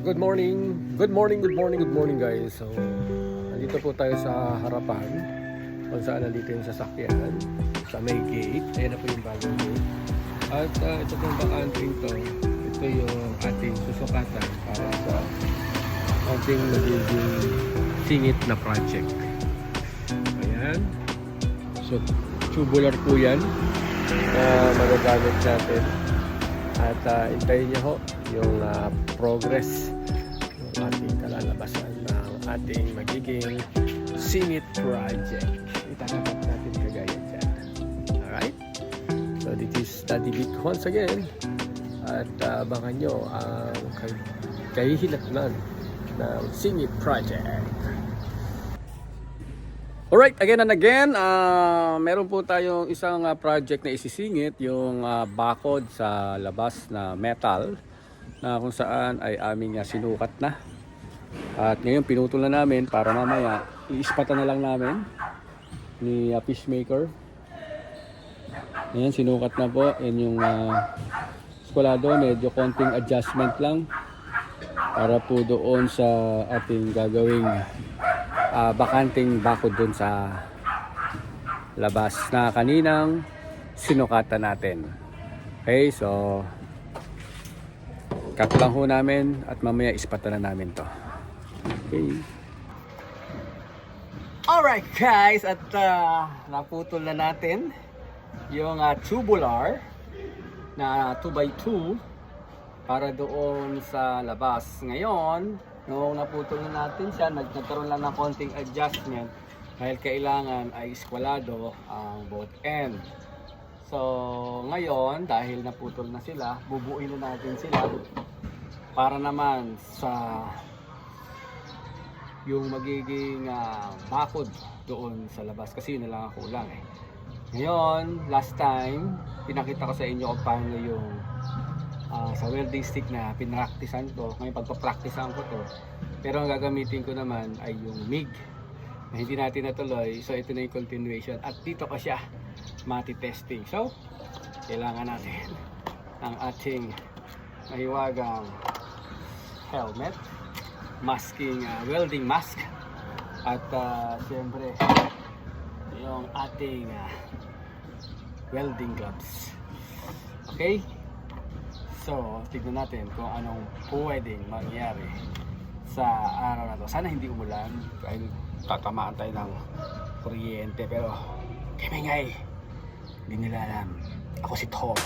Good morning. Good morning, good morning, good morning guys. So, nandito po tayo sa harapan kung saan nandito yung sasakyan sa may gate. Ayan na po yung bagong gate. At ito pong bakanting to. Ito yung ating susukatan para sa ating magiging singit na project. Ayan. So, tubular po yan na magagamit natin. At hintayin nyo ho yung progress ng ating kalalabasan ng ating magiging singit project. Itatapos natin kagaya dyan. Alright? So this is Daddy Vic once again. At abangan nyo ang kahihinatnan ng singit project. Alright, again and again, meron po tayong isang project na isisingit, yung bakod sa labas na metal na kung saan ay aming sinukat na. At ngayon pinutol na namin para mamaya iispatan na lang namin ni Fishmaker. Ngayon sinukat na po, yan yung eskwalado, medyo konting adjustment lang para po doon sa ating gagawing bakanting bakod dun sa labas na kaninang sinukatan natin. Okay, so cut lang ho namin at mamaya ispatan na namin to. Okay. Alright guys, at naputol na natin yung tubular na 2x2 para doon sa labas. Ngayon nung naputol na natin siya, nagkaroon lang ng konting adjustment dahil kailangan ay iskwalado ang both end. So ngayon dahil naputol na sila, bubuin na natin sila para naman sa yung magiging bakod doon sa labas, kasi yun na lang ang kulang eh. Ngayon, last time pinakita ko sa inyo kung paano yung sa welding stick na pinraktisan ko. Ngayon pagpapraktisan ko to, pero ang gagamitin ko naman ay yung MIG na hindi natin natuloy. So ito na yung continuation at dito ko siya mati-testing. So kailangan natin ang ating mahiwagang helmet, masking welding mask, at siyempre yung ating welding gloves. Okay, so tignan natin kung anong pwedeng mangyari sa araw na to. Sana hindi umulan dahil tatamaan tayo ng kuryente, pero kimingay, hindi nila alam ako si Tom.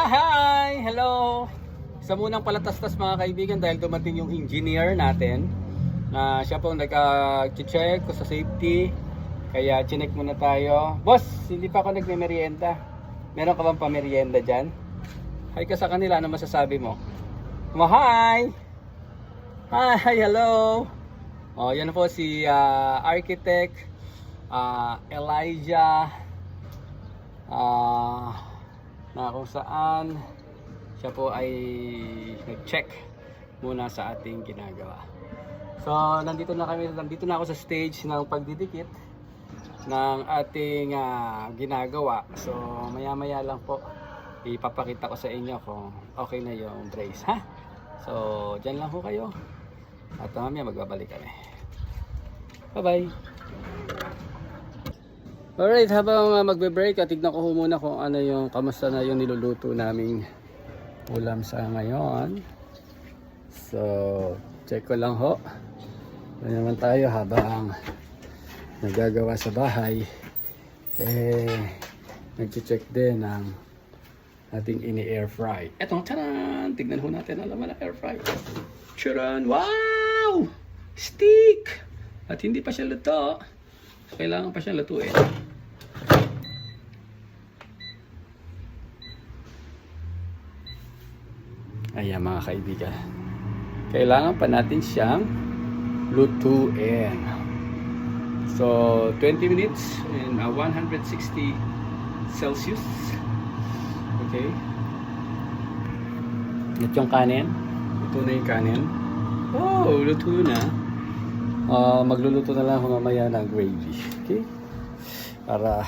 Hi! Hello! Isa munang palatastas mga kaibigan dahil dumating yung engineer natin na siya po nag-check sa safety, kaya chinek muna tayo. Boss, hindi pa ako nagme-merienda. Meron ka bang pamerienda dyan? Hi ka sa kanila, ano masasabi mo? Hi! Hi! Hello! Oh, yan po si architect Elijah na kung saan siya po ay nag-check muna sa ating ginagawa. So nandito na ako sa stage ng pagdidikit ng ating ginagawa. So maya lang po ipapakita ko sa inyo kung okay na yung brace, ha? So dyan lang po kayo at mamaya magbabalik kami. Bye bye. Alright, habang magbe-break, tignan ko muna kung ano yung kamusta na yung niluluto naming ulam sa ngayon. So check ko lang ho Ito naman tayo habang nagagawa sa bahay. Nag-check din ng ating ini-air fry. Eto, taran! Tignan ho natin ang laman ng air fry. Charan! Wow! Stick! At hindi pa siya luto. Kailangan pa siya lutuin. Ayan mga kaibigan. Kailangan pa natin siyang lutuin. So, 20 minutes in 160 Celsius. Okay. Ito yung kanin. Ito na yung kanin. Oh, luto na. Magluluto na lang ako mamaya ng gravy. Okay? Para,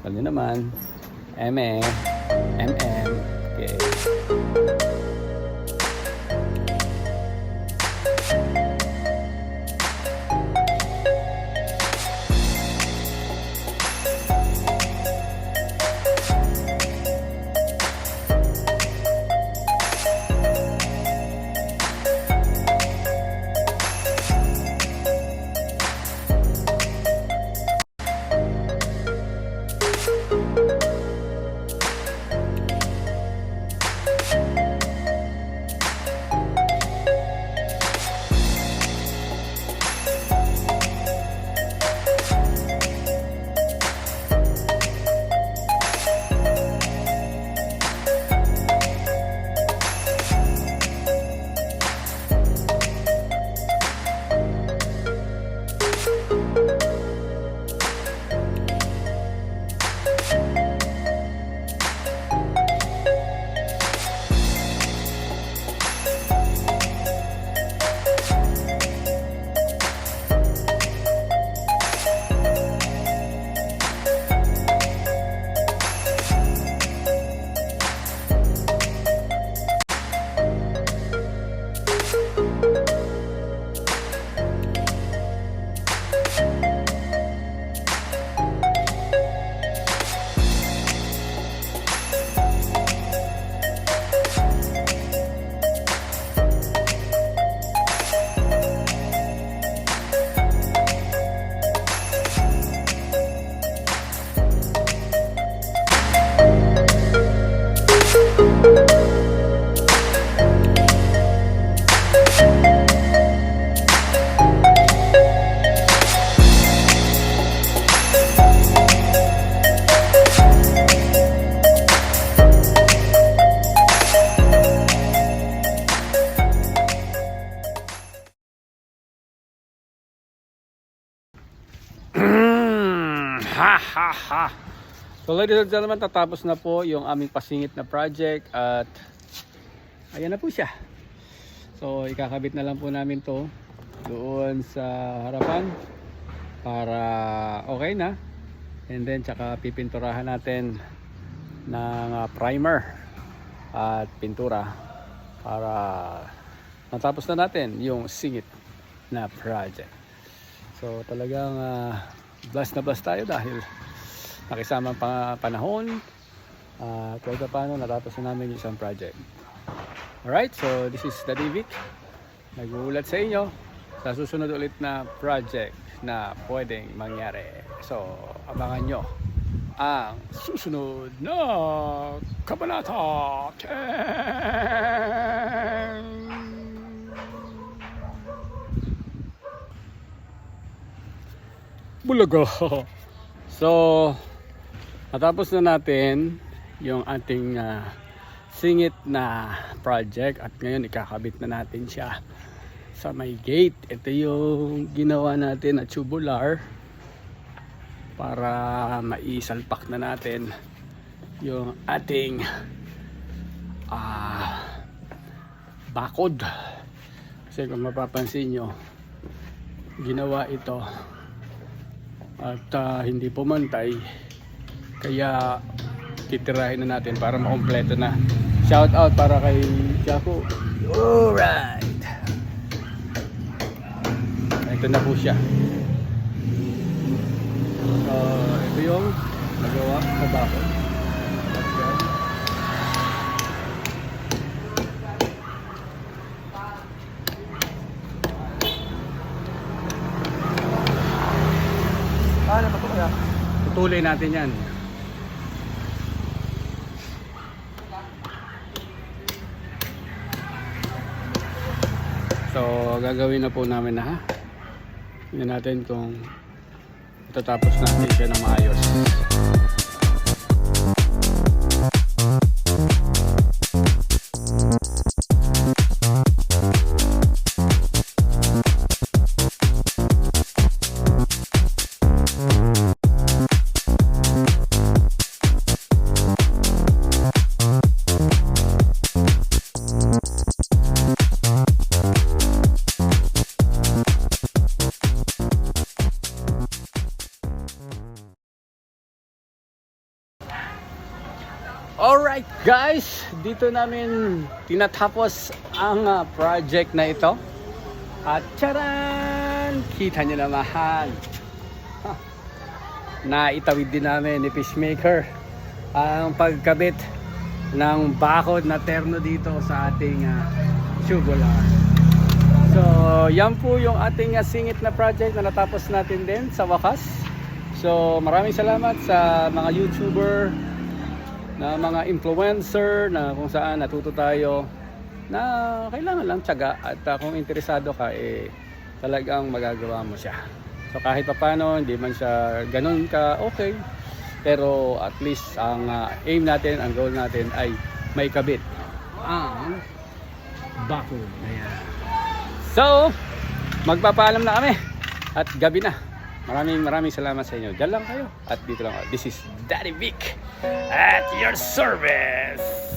ano naman, MM. Okay. So ladies and gentlemen, tatapos na po yung aming pasingit na project at ayan na po siya. So ikakabit na lang po namin to doon sa harapan para okay na, and then tsaka pipinturahan natin ng primer at pintura para matapos na natin yung singit na project. So talagang blessed na blessed tayo dahil nakisama ang panahon at kahit paano natapos na namin yung isang project. Alright, so this is Daddy Vic, nag-uulat sa inyo sa susunod ulit na project na pwedeng mangyari. So abangan nyo ang susunod na kabanata. Bulaga. So natapos na natin yung ating singit na project at ngayon ikakabit na natin siya sa may gate. Ito yung ginawa natin na tubular para maisalpak na natin yung ating bakod. Kasi kung mapapansin nyo, ginawa ito at hindi pumantay, kaya titirahin na natin para makompleto na. Shout out para kay Jaco. Alright, ito na po siya. Ito yung nagawa na bakod. Puputulin natin yan. So gagawin na po namin na ha. Tingnan natin kung tatapos natin siya ng maayos. Alright guys, dito namin tinatapos ang project na ito. At charan! Kita nyo naman. Naitawid din namin ni Fishmaker ang pagkabit ng bakod na terno dito sa ating tubular. So yan po yung ating singit na project na natapos natin din sa wakas. So maraming salamat sa mga YouTuber, na mga influencer na kung saan natuto tayo na kailangan lang tiyaga at kung interesado ka talagang magagawa mo siya. So kahit paano hindi man siya ganun ka okay, pero at least ang aim natin, ang goal natin ay may kabit ang bakod na yan. So magpapaalam na kami at gabi na. Maraming salamat sa inyo. Diyan lang kayo. At dito lang ako. This is Daddy Vic at your service.